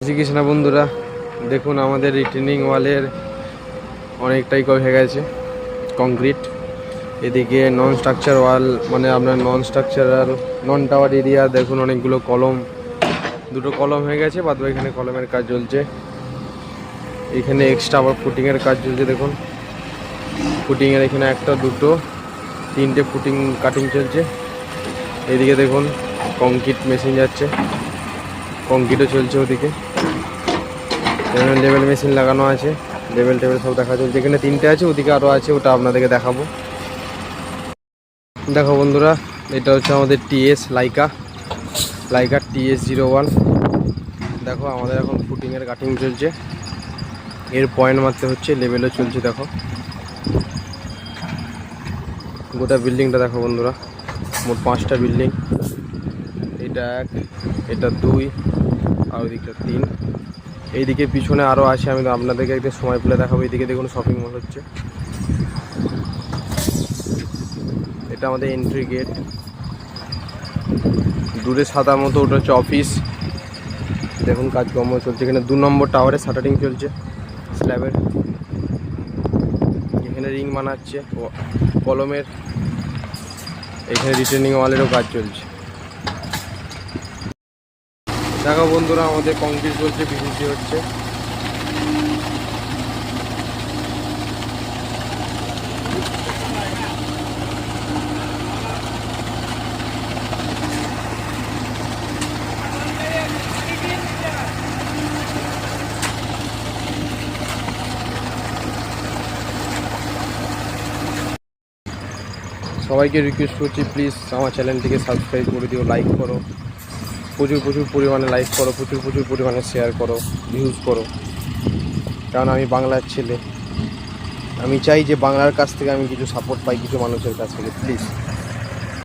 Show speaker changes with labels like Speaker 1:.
Speaker 1: শ্রীকৃষ্ণ বন্ধুরা, দেখুন আমাদের রিটেনিং ওয়ালের অনেকটাই হয়ে গেছে কংক্রিট। এদিকে নন স্ট্রাকচার ওয়াল মানে আপনার নন স্ট্রাকচারাল নন টাওয়ার এরিয়া দেখুন অনেকগুলো কলম, দুটো কলম হয়ে গেছে, বাদ বাকি এখানে কলমের কাজ চলছে। এখানে এক্সট্রা আবার ফুটিংয়ের কাজ চলছে। দেখুন ফুটিংয়ের এখানে একটা দুটো তিনটে ফুটিং কাটিং চলছে। এদিকে দেখুন কংক্রিট মেশিন যাচ্ছে, কংক্রিটও চলছে। ওদিকে এখানে লেভেল মেশিন লাগানো আছে, লেভেল টেবিল সব দেখা চলছে। এখানে তিনটে আছে, ওদিকে আরও আছে, ওটা আপনাদেরকে দেখাবো। দেখো বন্ধুরা, এটা হচ্ছে আমাদের টিএস লাইকা TS01। দেখো আমাদের এখন ফুটিংয়ের কাটিং চলছে, এর পয়েন্ট মারতে হচ্ছে, লেভেলও চলছে। দেখো গোটা বিল্ডিংটা দেখো বন্ধুরা, মোট 5টা বিল্ডিং। এটা 1, এটা 2, আর ওইদিকটা 3। এইদিকে পিছনে আরও আছে, আমি আপনাদেরকে একটু সময় পেলে দেখাবো। এইদিকে দেখুন শপিং মল হচ্ছে, এটা আমাদের এন্ট্রি গেট। দূরে সাদা মতো ওটা হচ্ছে অফিস। দেখুন কাজকর্ম চলছে। এখানে 2 নম্বর টাওয়ারে শাটারিং চলছে স্ল্যাবের। এখানে রিং বানাচ্ছে কলমের। এখানে রিটেনিং ওয়ালেরও কাজ চলছে। দেখো বন্ধুরা, আমাদের কংক্রিট চলছে, পিভিসি হচ্ছে। সবাইকে রিকোয়েস্ট করছি, প্লিজ আমার চ্যানেলটিকে সাবস্ক্রাইব করে দিও, লাইক করো, প্রচুর পরিমাণে লাইক করো, প্রচুর পরিমাণে শেয়ার করো, ভিউজ করো। কারণ আমি বাংলার ছেলে, আমি চাই যে বাংলার কাছ থেকে আমি কিছু সাপোর্ট পাই, কিছু মানুষের কাছ থেকে। প্লিজ